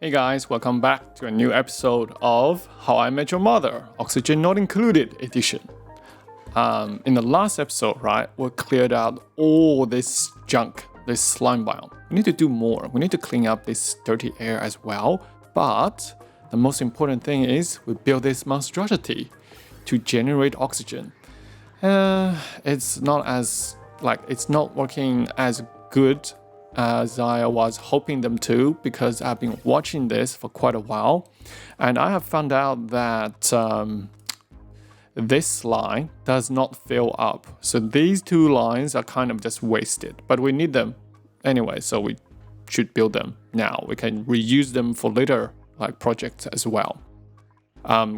Hey guys, welcome back to a new episode of How I Met Your Mother, Oxygen Not Included edition. In the last episode, right, we cleared out all this junk, this slime biome. We need to do more. We need to clean up this dirty air as well. But the most important thing is we build this monstrosity to generate oxygen. It's not working as good as I was hoping them to, because I've been watching this for quite a while, and I have found out that this line does not fill up. So these two lines are kind of just wasted, but we need them anyway, so we should build them now. We can reuse them for later projects as well.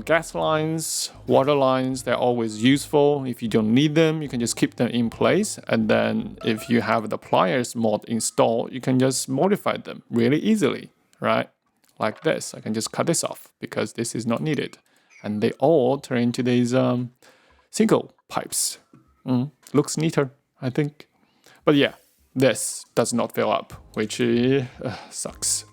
Gas lines, water lines, they're always useful. If you don't need them, you can just keep them in place. And then if you have the pliers mod installed, you can just modify them really easily, right? Like this. I can just cut this off because this is not needed. And they all turn into these single pipes. Looks neater, I think. But yeah, this does not fill up, which sucks.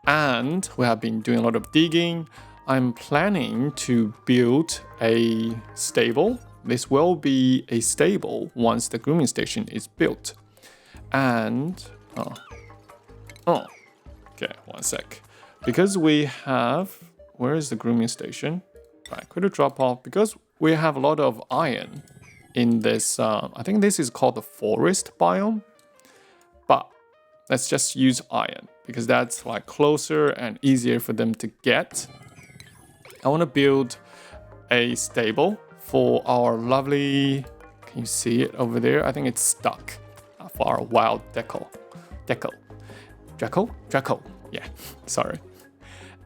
And we have been doing a lot of digging. I'm planning to build a stable. This will be a stable once the grooming station is built. And, okay, one sec. Because we have, where is the grooming station? Right, could you drop off? Because we have a lot of iron in this, I think this is called the forest biome. But let's just use iron because that's closer and easier for them to get. I want to build a stable for our lovely, can you see it over there? I think it's stuck, for our wild Drecko, yeah, sorry.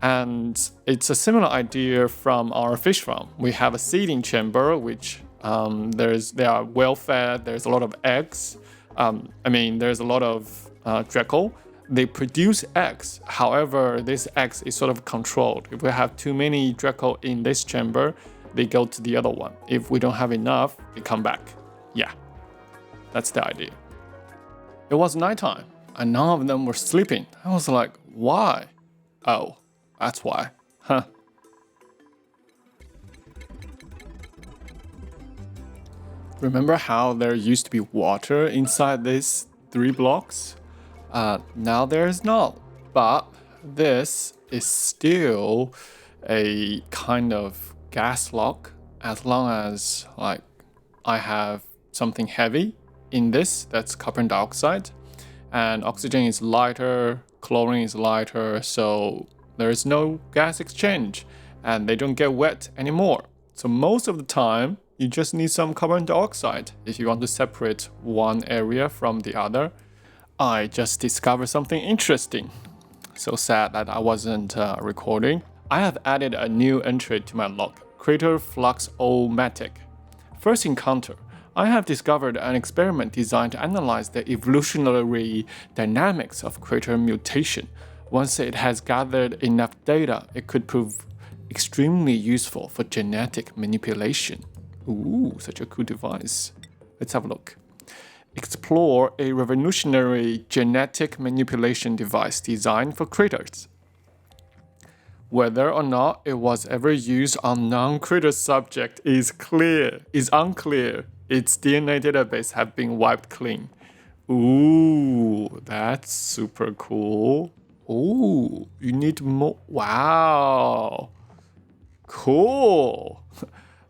And it's a similar idea from our fish farm. We have a seeding chamber, which they are well fed. There's a lot of eggs. There's a lot of Drecko. They produce eggs. However, this eggs is sort of controlled. If we have too many Drecko in this chamber, they go to the other one. If we don't have enough, they come back. Yeah, that's the idea. It was nighttime, and none of them were sleeping. I was like, why? Oh, that's why. Huh. Remember how there used to be water inside these 3 blocks? Now there's not, but this is still a kind of gas lock as long as I have something heavy in this, that's carbon dioxide, and oxygen is lighter, chlorine is lighter, so there is no gas exchange and they don't get wet anymore. So most of the time you just need some carbon dioxide if you want to separate one area from the other. I just discovered something interesting. So sad that I wasn't recording. I have added a new entry to my log, Crater Flux-O-Matic. First encounter, I have discovered an experiment designed to analyze the evolutionary dynamics of crater mutation. Once it has gathered enough data, it could prove extremely useful for genetic manipulation. Ooh, such a cool device. Let's have a look. Explore a revolutionary genetic manipulation device designed for craters. Whether or not it was ever used on non-crater subject is unclear. Its DNA database have been wiped clean. Ooh, that's super cool. Ooh, you need more. Wow. Cool.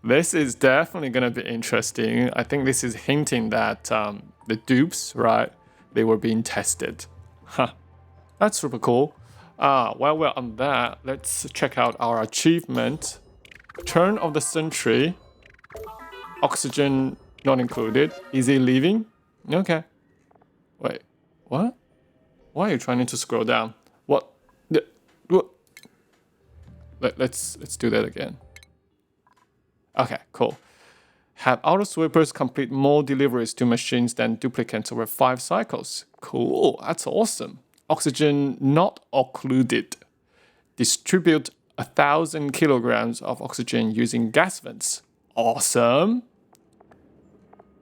This is definitely going to be interesting. I think this is hinting that the dupes, right, they were being tested. Huh. That's super cool. While we're on that, let's check out our achievement. Turn of the century. Oxygen not included. Easy living. Okay. Wait, what? Why are you trying to scroll down? What? Let's do that again. Okay, cool. Have auto sweepers complete more deliveries to machines than duplicants over 5 cycles. Cool, that's awesome. Oxygen not occluded. Distribute 1,000 kilograms of oxygen using gas vents. Awesome.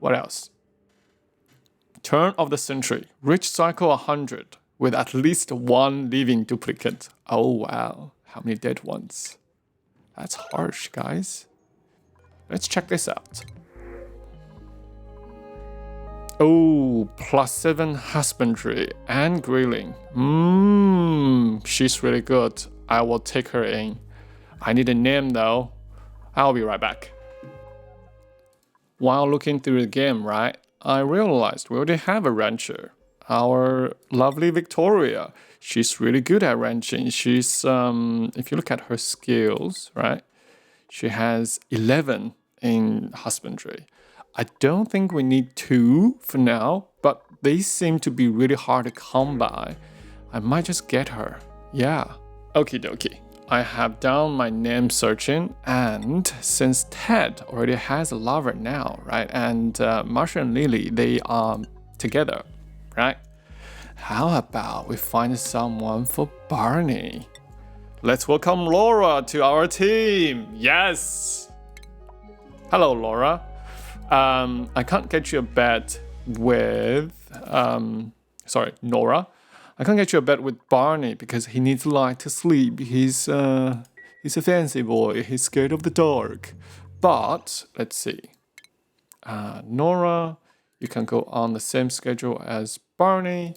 What else? Turn of the century. Reach cycle 100. with at least one living duplicate. Oh wow, how many dead ones? That's harsh, guys. Let's check this out. Oh, +7 husbandry and grilling. She's really good. I will take her in. I need a name though. I'll be right back. While looking through the game, right, I realized we already have a rancher. Our lovely Victoria. She's really good at ranching. She's, if you look at her skills, right, she has 11 in husbandry. I don't think we need 2 for now, but they seem to be really hard to come by. I might just get her. Yeah. Okie dokie. I have done my name searching, and since Ted already has a lover now, right, and Marsha and Lily, they are together, right? How about we find someone for Barney? Let's welcome Laura to our team. Yes. Hello, Laura. I can't get you a bed with, Nora. I can't get you a bed with Barney because he needs light to sleep. He's a fancy boy. He's scared of the dark. But let's see. Nora, you can go on the same schedule as Barney,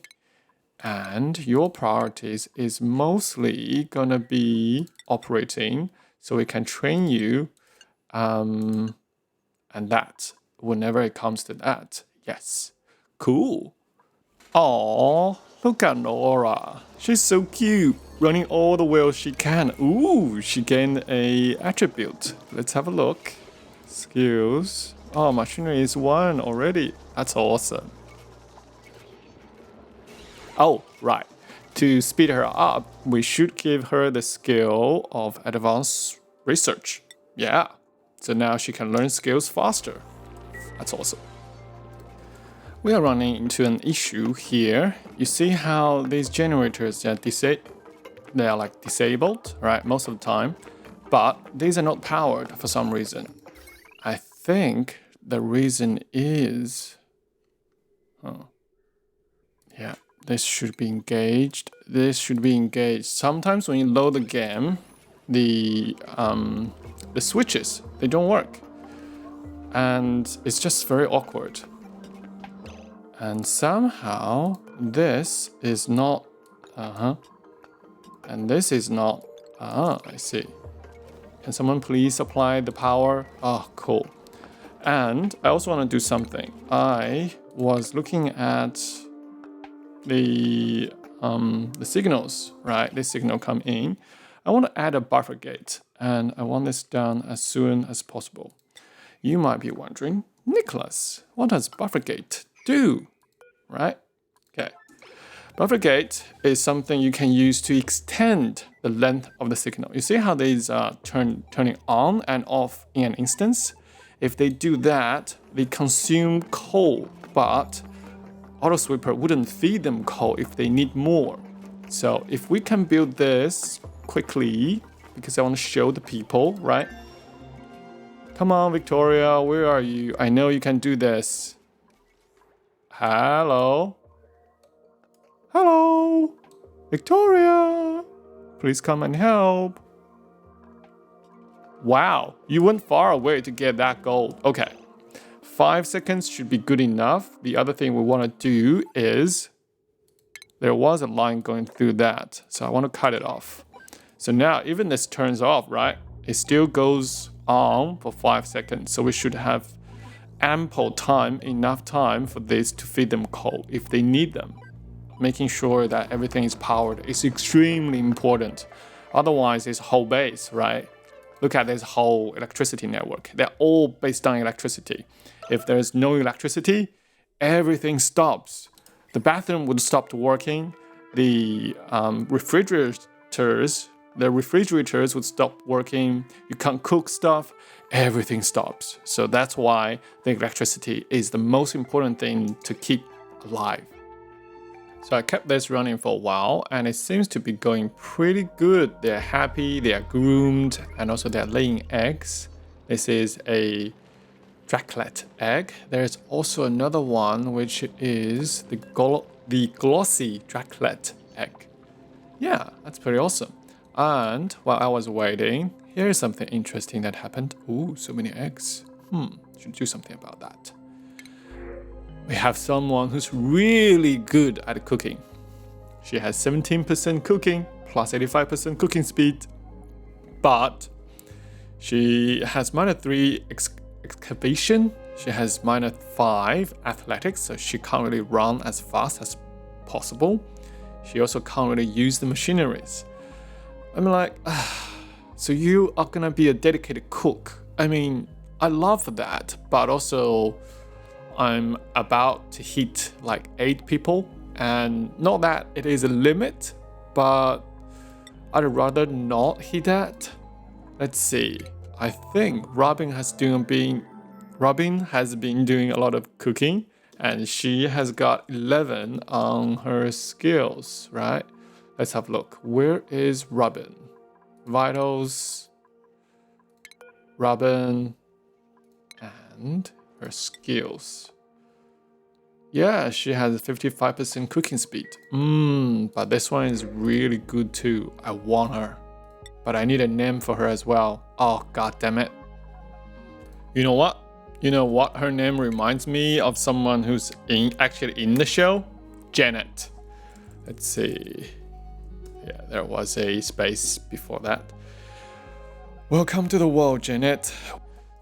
and your priorities is mostly gonna be operating, so we can train you, and that. Whenever it comes to that. Yes. Cool. Aww, look at Nora. She's so cute. Running all the wheels she can. Ooh, she gained a attribute. Let's have a look. Skills. Oh, machinery is 1 already. That's awesome. Oh, right. To speed her up, we should give her the skill of advanced research. Yeah. So now she can learn skills faster. That's awesome. We are running into an issue here. You see how these generators are they are like disabled, right, most of the time, but these are not powered for some reason. I think the reason is, yeah, this should be engaged. This should be engaged. Sometimes when you load the game, the switches, they don't work. And it's just very awkward. And somehow this is not, and this is not, I see. Can someone please apply the power? Oh, cool. And I also want to do something. I was looking at the signals, right? This signal come in. I want to add a buffer gate, and I want this done as soon as possible. You might be wondering, Nicholas, what does buffer gate do? Right? Okay. Buffer gate is something you can use to extend the length of the signal. You see how these are turning on and off in an instance? If they do that, they consume coal, but AutoSweeper wouldn't feed them coal if they need more. So if we can build this quickly, because I want to show the people, right? Come on, Victoria, where are you? I know you can do this. Hello? Hello? Victoria? Please come and help. Wow, you went far away to get that gold. Okay, 5 seconds should be good enough. The other thing we want to do is, there was a line going through that, so I want to cut it off. So now even this turns off, right? It still goes on for 5 seconds, so we should have ample time, enough time for this to feed them coal if they need them. Making sure that everything is powered is extremely important. Otherwise, it's whole base, right? Look at this whole electricity network. They're all based on electricity. If there's no electricity, everything stops. The bathroom would stop working. The refrigerators would stop working. You can't cook stuff. Everything stops. So that's why the electricity is the most important thing to keep alive. So I kept this running for a while, and it seems to be going pretty good. They're happy, they are groomed, and also they're laying eggs. This is a Drakelet egg. There's also another one, which is the the glossy Draclet egg. Yeah, that's pretty awesome. And while I was waiting, here's something interesting that happened. Ooh, so many eggs. Should do something about that. We have someone who's really good at cooking. She has 17% cooking plus 85% cooking speed, but she has -3 excavation. She has -5 athletics, so she can't really run as fast as possible. She also can't really use the machineries. I'm like, so you are gonna be a dedicated cook. I mean, I love that, but also I'm about to hit like 8 people, and not that it is a limit, but I'd rather not hit that. Let's see. I think Robin has been doing a lot of cooking, and she has got 11 on her skills, right? Let's have a look. Where is Robin? Vitals, Robin, and her skills. Yeah, she has 55% cooking speed. But this one is really good too. I want her. But I need a name for her as well. Oh, god damn it. You know what? You know what her name reminds me of? Someone who's actually in the show? Jeanette. Let's see. Yeah, there was a space before that. Welcome to the world, Jeanette.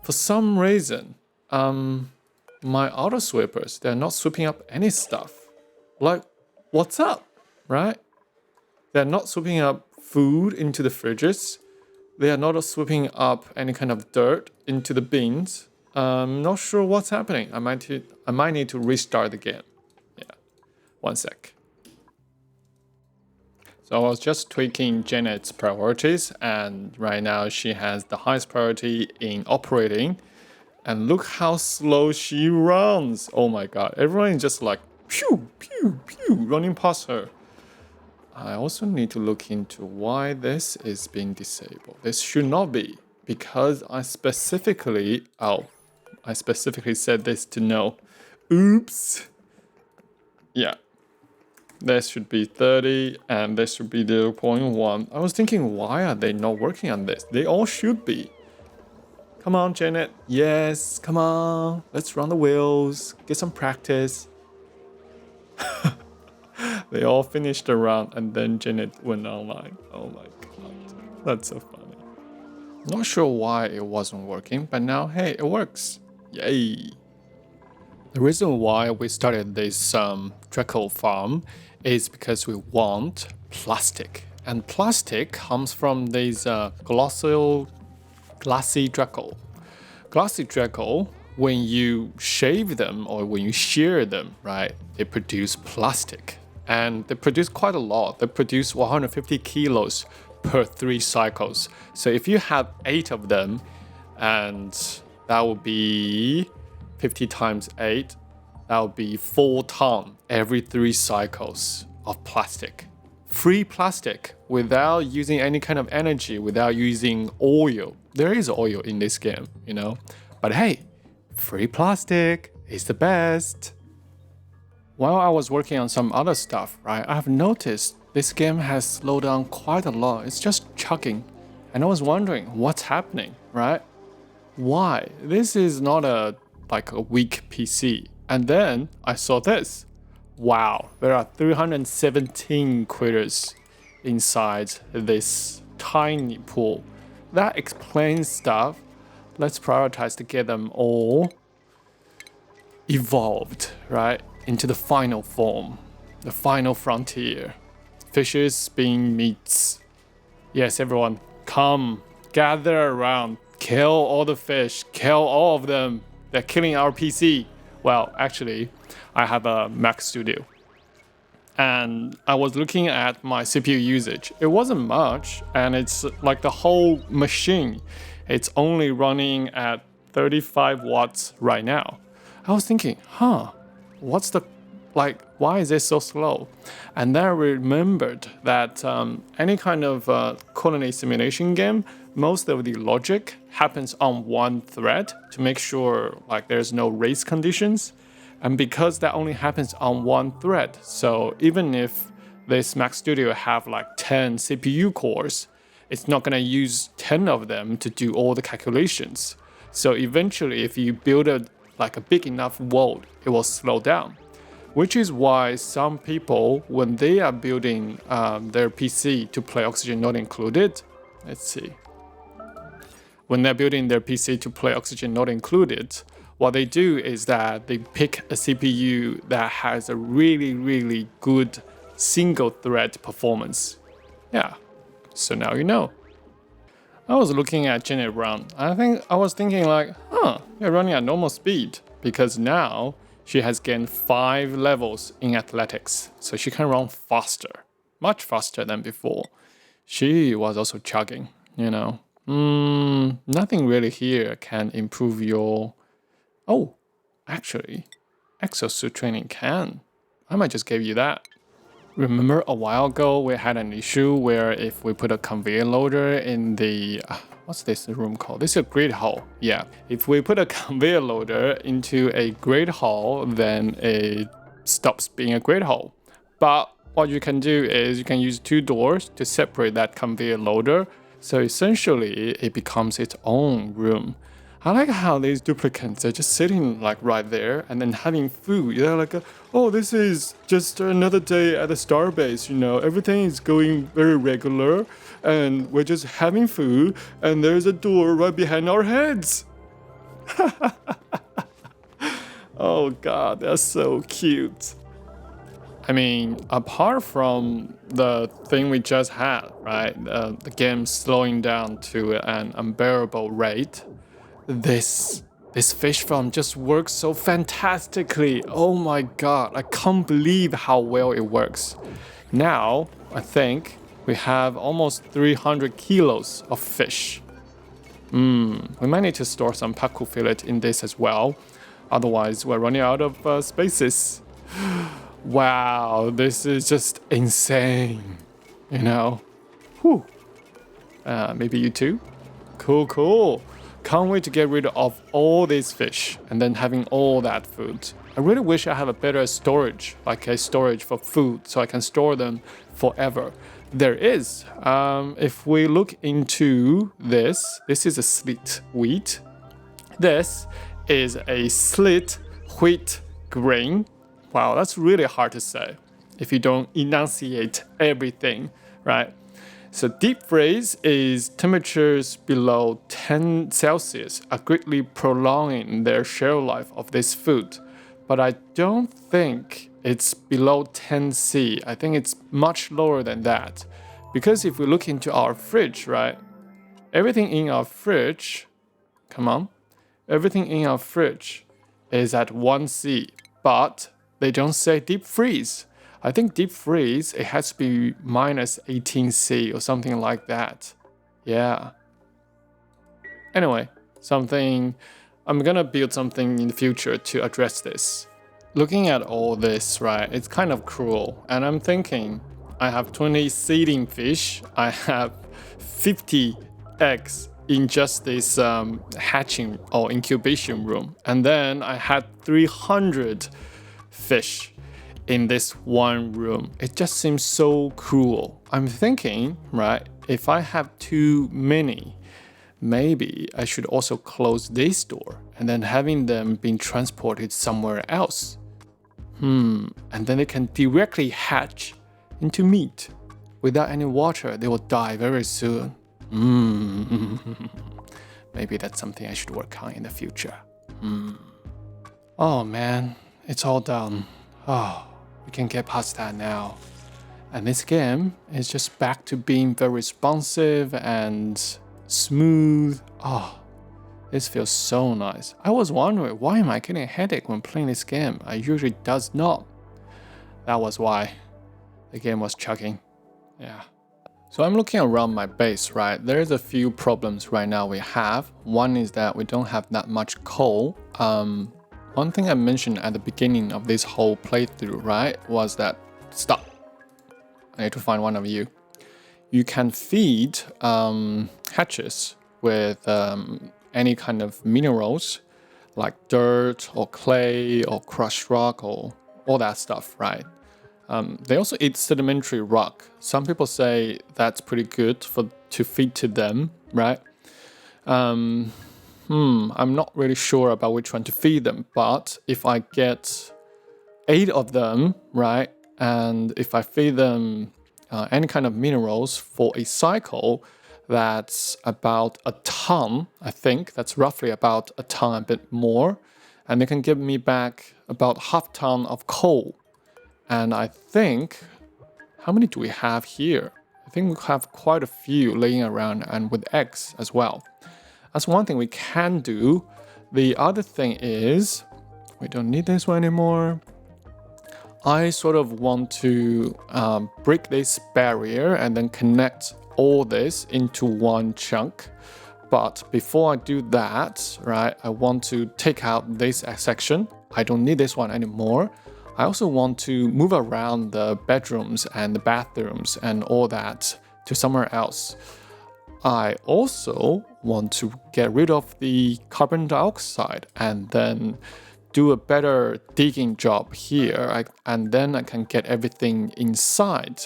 For some reason, my auto sweepers, they're not sweeping up any stuff. Like, what's up, right? They're not sweeping up food into the fridges. They are not sweeping up any kind of dirt into the bins. I'm not sure what's happening. I might need to restart the game. Yeah, one sec. So I was just tweaking Jeanette's priorities, and right now she has the highest priority in operating. And look how slow she runs. Oh my god, everyone is just like pew, pew, pew, running past her. I also need to look into why this is being disabled. This should not be, because I specifically said this to know. Oops. Yeah. This should be 30 and this should be 0.1. I was thinking, why are they not working on this? They all should be. Come on, Jeanette. Yes, come on. Let's run the wheels. Get some practice. They all finished the round and then Jeanette went online. Oh my god. That's so funny. Not sure why it wasn't working, but now, hey, it works. Yay. The reason why we started this Drecko Farm is because we want plastic. And plastic comes from these glassy Drecko. Glassy Drecko, when you shave them or when you shear them, right, they produce plastic. And they produce quite a lot. They produce 150 kilos per 3 cycles. So if you have 8 of them, and that would be 50 times 8, that would be 4 tons every 3 cycles of plastic. Free plastic without using any kind of energy, without using oil. There is oil in this game, you know. But hey, free plastic is the best. While I was working on some other stuff, right, I have noticed this game has slowed down quite a lot. It's just chugging. And I was wondering what's happening, right? Why? This is not a weak PC. And then I saw this. Wow, there are 317 critters inside this tiny pool. That explains stuff. Let's prioritize to get them all evolved, right, into the final form, the final frontier. Fishes being meats. Yes, everyone, come, gather around, kill all the fish, kill all of them. They're killing our PC. Well, actually, I have a Mac Studio. And I was looking at my CPU usage. It wasn't much, and it's like the whole machine. It's only running at 35 watts right now. I was thinking, what's the, why is this so slow? And then I remembered that any kind of colony simulation game, most of the logic happens on one thread to make sure there's no race conditions. And because that only happens on one thread, so even if this Mac Studio have like 10 CPU cores, it's not gonna use 10 of them to do all the calculations. So eventually, if you build a big enough world, it will slow down. Which is why some people, when they are building their PC to play Oxygen Not Included, let's see. When they're building their PC to play Oxygen Not Included, what they do is that they pick a CPU that has a really, really good single thread performance. Yeah, so now you know. I was looking at Jeanette run. I was thinking like, you're running at normal speed, because now she has gained 5 levels in athletics, so she can run faster, much faster than before. She was also chugging, you know. Nothing really here can improve your... Oh, actually, exosuit training can. I might just give you that. Remember a while ago we had an issue where if we put a conveyor loader in the... what's this room called? This is a grid hall. Yeah, if we put a conveyor loader into a grid hall, then it stops being a grid hall. But what you can do is you can use 2 doors to separate that conveyor loader. So essentially it becomes its own room. I like how these duplicants are just sitting like right there and then having food. They're like, oh, this is just another day at the starbase, you know, everything is going very regular and we're just having food and there's a door right behind our heads. Oh God, they're so cute. I mean, apart from the thing we just had, right, the game slowing down to an unbearable rate, this fish farm just works so fantastically. Oh my God, I can't believe how well it works. Now, I think we have almost 300 kilos of fish. We might need to store some pacu fillet in this as well. Otherwise, we're running out of spaces. Wow, this is just insane, you know? Whew. Maybe you too? Cool. Can't wait to get rid of all these fish and then having all that food. I really wish I have a better storage, like a storage for food, so I can store them forever. There is. If we look into this is a slit wheat. This is a slit wheat grain. Wow, that's really hard to say if you don't enunciate everything, right? So deep freeze is temperatures below 10 Celsius are greatly prolonging their shelf life of this food. But I don't think it's below 10 C. I think it's much lower than that. Because if we look into our fridge, right? Everything in our fridge, everything in our fridge is at 1 C. But they don't say deep freeze. I think deep freeze, it has to be minus 18 C or something like that. Yeah. Anyway, I'm gonna build something in the future to address this. Looking at all this, right, it's kind of cruel. And I'm thinking, I have 20 seeding fish. I have 50 eggs in just this hatching or incubation room. And then I had 300 fish in this one room. It just seems so cruel. I'm thinking, right, if I have too many, maybe I should also close this door and then having them being transported somewhere else. And then they can directly hatch into meat. Without any water, they will die very soon. Maybe that's something I should work on in the future. Oh man, it's all done. Oh, we can get past that now. And this game is just back to being very responsive and smooth. Oh, this feels so nice. I was wondering, why am I getting a headache when playing this game? I usually does not. That was why the game was chugging. Yeah. So I'm looking around my base, right? There's a few problems right now we have. One is that we don't have that much coal. One thing I mentioned at the beginning of this whole playthrough, right, was that, stop. I need to find one of you. You can feed hatches with any kind of minerals like dirt or clay or crushed rock or all that stuff, right? They also eat sedimentary rock. Some people say that's pretty good to feed to them, right? I'm not really sure about which one to feed them, but if I get 8 of them, right, and if I feed them any kind of minerals for a cycle, that's about a ton, I think. That's roughly about a ton, a bit more. And they can give me back about half ton of coal. And I think, how many do we have here? I think we have quite a few laying around and with eggs as well. That's one thing we can do. The other thing is, we don't need this one anymore. I sort of want to break this barrier and then connect all this into one chunk. But before I do that, right, I want to take out this section. I don't need this one anymore. I also want to move around the bedrooms and the bathrooms and all that to somewhere else. I also want to get rid of the carbon dioxide and then do a better digging job here, and then I can get everything inside.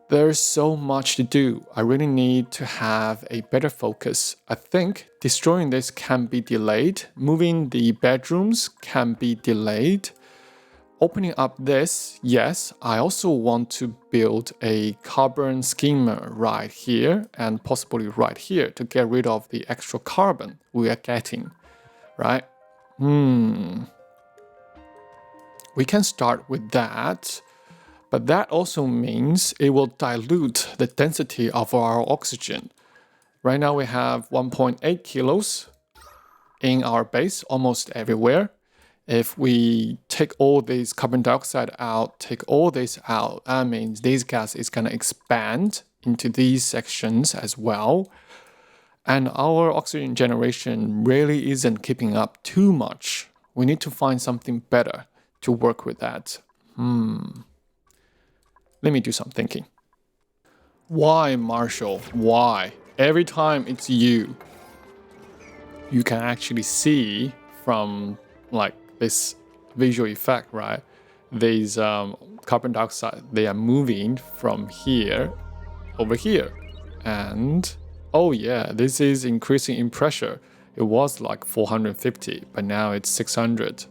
There's so much to do. I really need to have a better focus. I think destroying this can be delayed. Moving the bedrooms can be delayed. Opening up this, yes, I also want to build a carbon skimmer right here and possibly right here to get rid of the extra carbon we are getting, right? We can start with that, but that also means it will dilute the density of our oxygen. Right now we have 1.8 kilos in our base almost everywhere. If we take all this carbon dioxide out, take all this out, that means this gas is going to expand into these sections as well. And our oxygen generation really isn't keeping up too much. We need to find something better to work with that. Let me do some thinking. Why, Marshall? Why? Every time it's you. You can actually see from like this visual effect, right? These carbon dioxide, they are moving from here over here. And oh yeah, this is increasing in pressure. It was like 450, but now it's 600.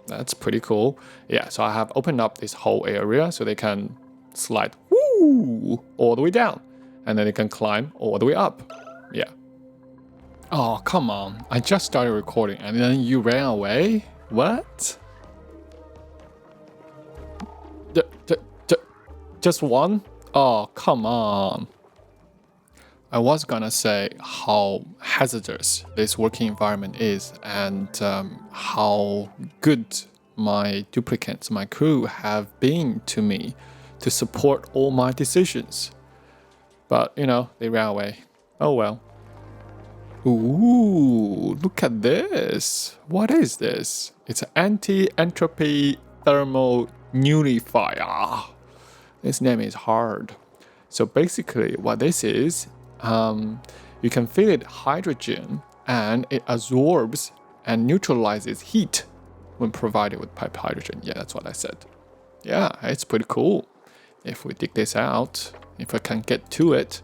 That's pretty cool. Yeah, so I have opened up this whole area so they can slide all the way down. And then they can climb all the way up. Yeah. Oh, come on. I just started recording and then you ran away? What? Just one? Oh, come on. I was gonna say how hazardous this working environment is and how good my duplicants, my crew, have been to me to support all my decisions. But, you know, they ran away. Oh well. Ooh, look at this. What is this? It's an anti-entropy thermal nullifier. This name is hard. So basically what this is, you can feed it hydrogen and it absorbs and neutralizes heat when provided with piped hydrogen. Yeah, that's what I said. Yeah, it's pretty cool. If we dig this out, if I can get to it.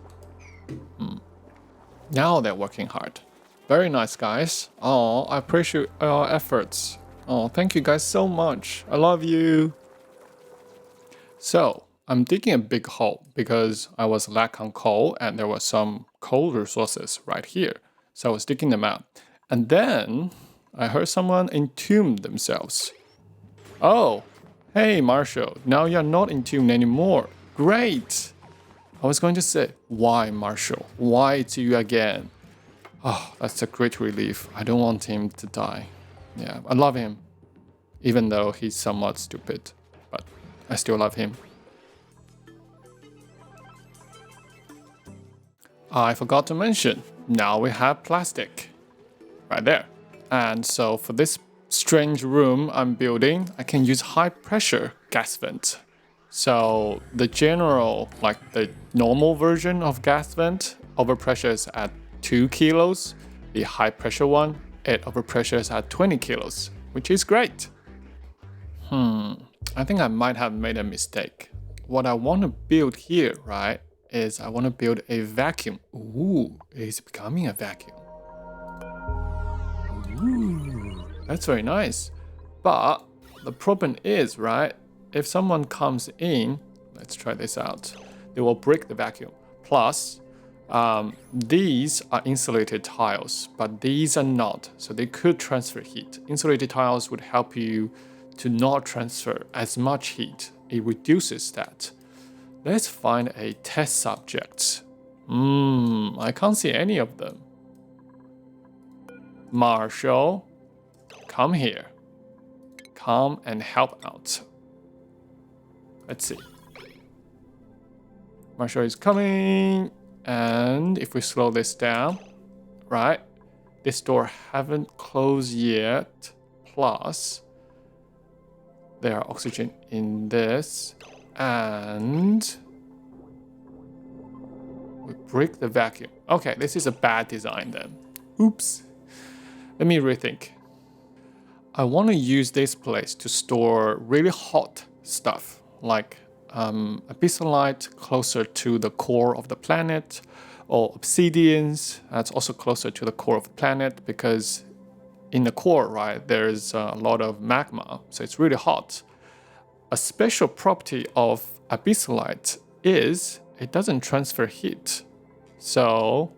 Now they're working hard. Very nice, guys. Oh, I appreciate your efforts. Oh, thank you guys so much. I love you. So, I'm digging a big hole because I was lack on coal and there were some coal resources right here. So I was digging them out. And then I heard someone entomb themselves. Oh, hey Marshall, now you're not entombed anymore. Great! I was going to say, why Marshall? Why it's you again? Oh, that's a great relief. I don't want him to die. Yeah, I love him. Even though he's somewhat stupid. But I still love him. I forgot to mention, now we have plastic. Right there. And so for this strange room I'm building, I can use high pressure gas vent. So the general, like the normal version of gas vent, overpressure is at 2 kilos. The high pressure one it overpressures at 20 kilos, which is great. I think I might have made a mistake. What I want to build here, right, is I want to build a vacuum. Ooh, it's becoming a vacuum. Ooh, that's very nice. But the problem is, right, if someone comes in, let's try this out, they will break the vacuum. Plus, these are insulated tiles, but these are not, so they could transfer heat. Insulated tiles would help you to not transfer as much heat. It reduces that. Let's find a test subject. I can't see any of them. Marshall, come here. Come and help out. Let's see. Marshall is coming. And if we slow this down, right? This door haven't closed yet. Plus, there are oxygen in this. And we break the vacuum. Okay, this is a bad design then. Oops. Let me rethink. I want to use this place to store really hot stuff, like Abyssalite closer to the core of the planet, or obsidians that's also closer to the core of the planet, because in the core, right, there's a lot of magma, so it's really hot. A special property of Abyssalite is it doesn't transfer heat. So,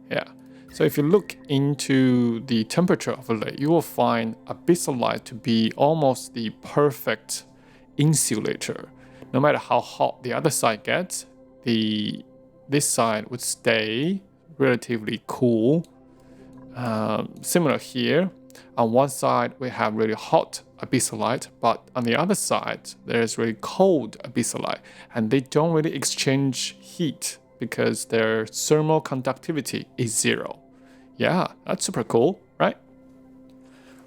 yeah. So if you look into the temperature overlay, you will find Abyssalite to be almost the perfect insulator. No matter how hot the other side gets, this side would stay relatively cool. Similar here. On one side, we have really hot Abyssalite, but on the other side, there's really cold Abyssalite, and they don't really exchange heat because their thermal conductivity is 0. Yeah, that's super cool, right?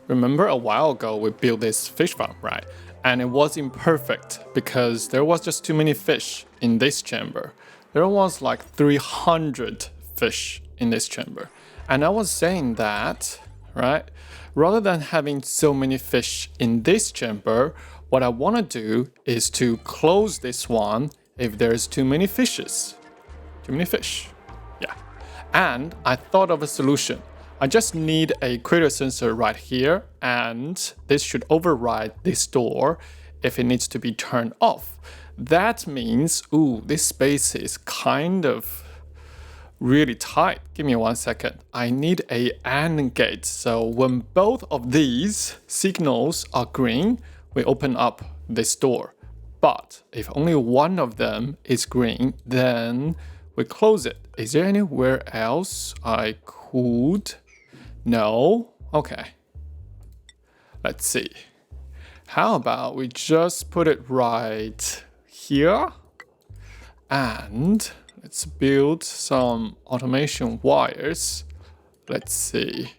Remember a while ago we built this fish farm, right? And it was imperfect because there was just too many fish in this chamber. There was like 300 fish in this chamber. And I was saying that, right? Rather than having so many fish in this chamber, what I want to do is to close this one if there's too many fishes. Too many fish. Yeah. And I thought of a solution. I just need a critter sensor right here, and this should override this door if it needs to be turned off. That means, this space is kind of really tight. Give me 1 second. I need a AND gate. So when both of these signals are green, we open up this door. But if only one of them is green, then we close it. Is there anywhere else I could? No? Okay. Let's see. How about we just put it right here? And let's build some automation wires. Let's see.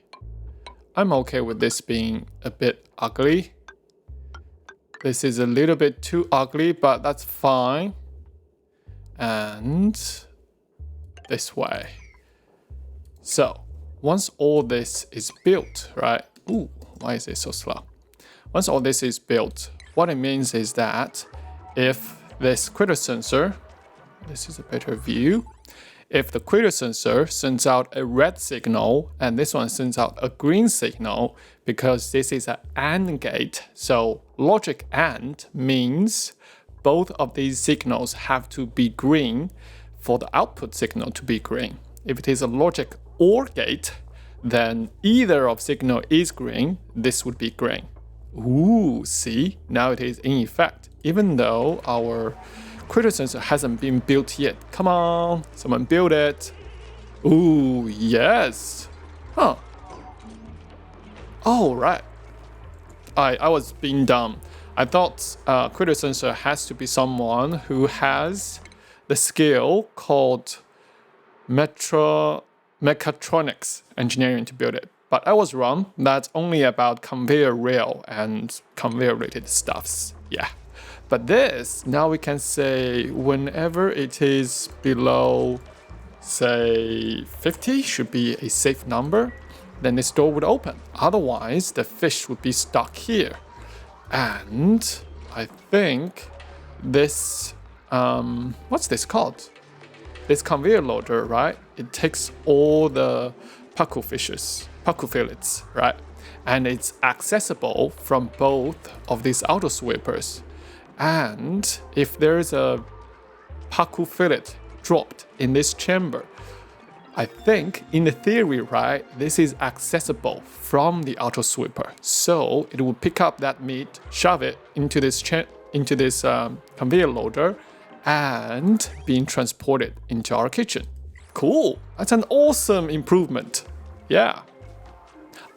I'm okay with this being a bit ugly. This is a little bit too ugly, but that's fine. And this way. So, once all this is built, right? Why is it so slow? Once all this is built, what it means is that if this critter sensor, this is a better view, if the critter sensor sends out a red signal and this one sends out a green signal, because this is an AND gate, so logic AND means both of these signals have to be green for the output signal to be green. If it is a logic OR gate, then either of signal is green, this would be green. See, now it is in effect, even though our critter sensor hasn't been built yet. Come on, someone build it. Yes. Huh. Oh, right. I was being dumb. I thought critter sensor has to be someone who has the skill called mechatronics engineering to build it. But I was wrong. That's only about conveyor rail and conveyor related stuffs. Yeah. But this, now we can say whenever it is below, say 50 should be a safe number. then this door would open. Otherwise, the fish would be stuck here. And I think this, what's this called? This conveyor loader, right? It takes all the pacu fillets, right? And it's accessible from both of these auto sweepers. And if there's a pacu fillet dropped in this chamber, I think in the theory, right, this is accessible from the auto sweeper. So it will pick up that meat, shove it into this conveyor loader, and being transported into our kitchen. Cool, that's an awesome improvement. Yeah.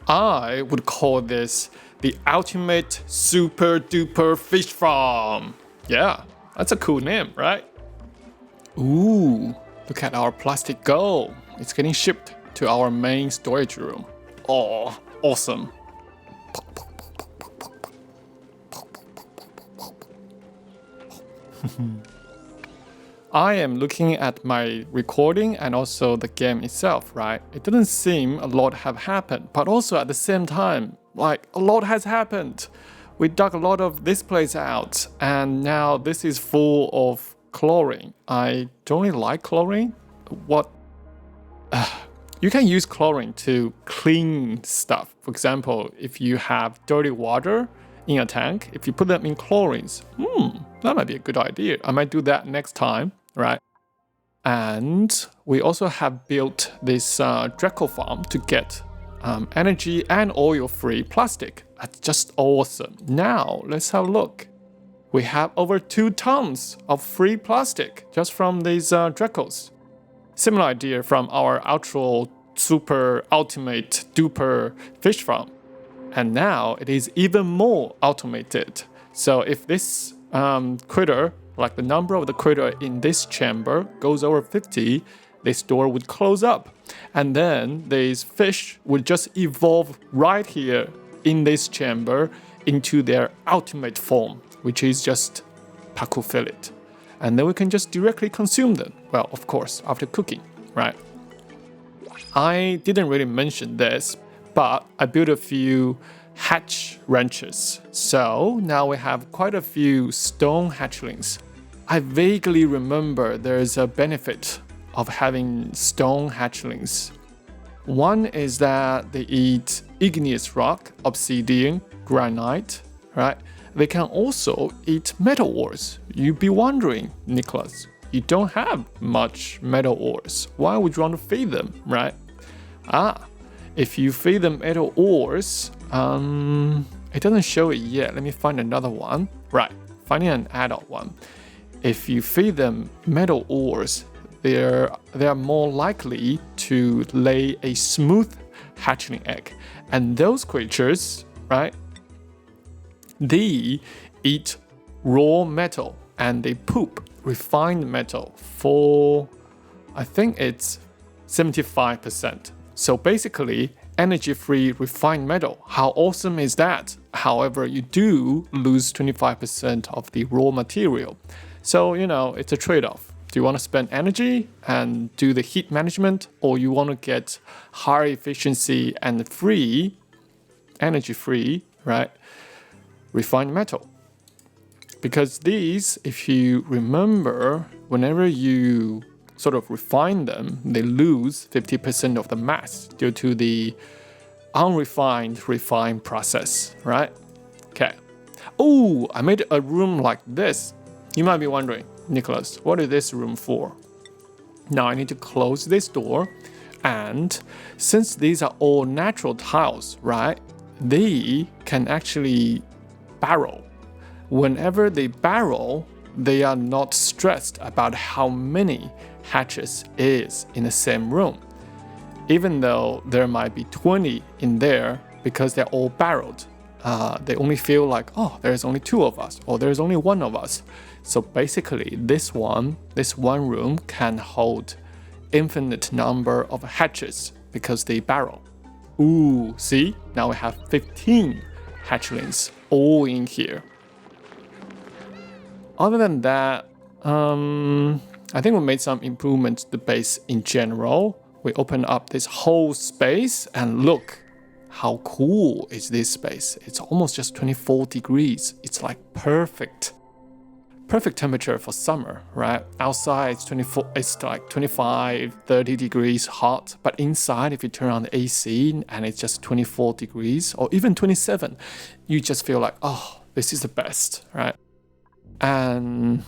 I would call this the ultimate super duper fish farm. Yeah, that's a cool name, right? Ooh, look at our plastic go. It's getting shipped to our main storage room. Oh, awesome. I am looking at my recording and also the game itself, right? It doesn't seem a lot have happened, but also at the same time, like a lot has happened. We dug a lot of this place out, and now this is full of chlorine. I don't really like chlorine. What? You can use chlorine to clean stuff. For example, if you have dirty water in a tank, if you put them in chlorines, that might be a good idea. I might do that next time, right? And we also have built this Drecko Farm to get energy and oil-free plastic. That's just awesome. Now, let's have a look. We have over 2 tons of free plastic just from these Dreckos. Similar idea from our super ultimate duper fish farm. And now it is even more automated. So if this critter, like the number of the critter in this chamber goes over 50, this door would close up. And then these fish would just evolve right here in this chamber into their ultimate form, which is just pacu fillet. And then we can just directly consume them. Well, of course, after cooking, right? I didn't really mention this, but I built a few hatch wrenches. So now we have quite a few stone hatchlings. I vaguely remember there's a benefit of having stone hatchlings. One is that they eat igneous rock, obsidian, granite, right? They can also eat metal ores. You'd be wondering, Nicholas, you don't have much metal ores. Why would you want to feed them, right? If you feed them metal ores, it doesn't show it yet. Let me find another one. Right, finding an adult one. If you feed them metal ores, they are more likely to lay a smooth hatchling egg. And those creatures, right, they eat raw metal and they poop refined metal for, I think it's 75%. So basically, energy-free refined metal. How awesome is that? However, you do lose 25% of the raw material. So, it's a trade-off. Do you want to spend energy and do the heat management, or you want to get higher efficiency and energy-free, right, refined metal? Because these, if you remember, whenever you sort of refine them, they lose 50% of the mass due to the refined process, right? Okay. Oh, I made a room like this. You might be wondering, Nicholas, what is this room for? Now I need to close this door, and since these are all natural tiles, right, they can actually barrel. Whenever they barrel, they are not stressed about how many hatches is in the same room. Even though there might be 20 in there, because they're all barreled, they only feel like, oh, there's only 2 of us, or there's only 1 of us. So basically, this one room can hold infinite number of hatches because they barrel. Ooh, see? Now we have 15 hatchlings all in here. Other than that, I think we made some improvements to the base in general. we open up this whole space and look how cool is this space. It's almost just 24 degrees. It's like perfect temperature for summer, right? Outside it's like 25, 30 degrees hot, but inside if you turn on the AC and it's just 24 degrees or even 27, you just feel like, oh, this is the best, right? And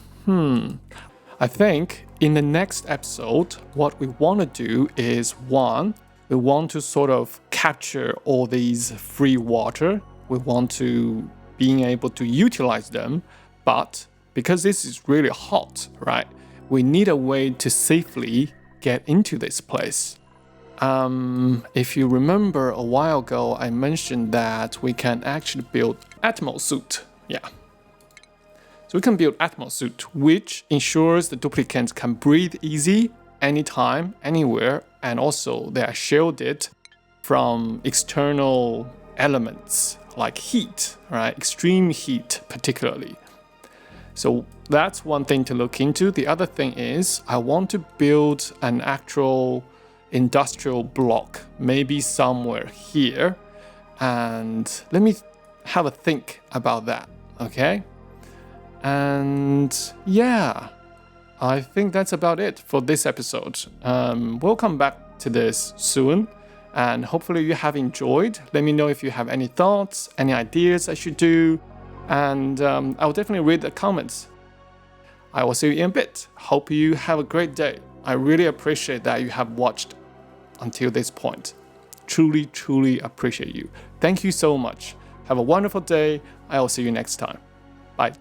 I think in the next episode, what we want to do is one, we want to sort of capture all these free water. We want to being able to utilize them, but because this is really hot, right? We need a way to safely get into this place. If you remember a while ago, I mentioned that we can actually build atmosuit. Yeah. So we can build atmosuit, which ensures the duplicants can breathe easy anytime, anywhere, and also they are shielded from external elements like heat, right? Extreme heat particularly. So that's one thing to look into. The other thing is I want to build an actual industrial block, maybe somewhere here. And let me have a think about that, okay? And yeah, I think that's about it for this episode. We'll come back to this soon. And hopefully you have enjoyed. Let me know if you have any thoughts, any ideas I should do. And I'll definitely read the comments. I will see you in a bit. Hope you have a great day. I really appreciate that you have watched until this point. Truly, truly appreciate you. Thank you so much. Have a wonderful day. I will see you next time. Bye.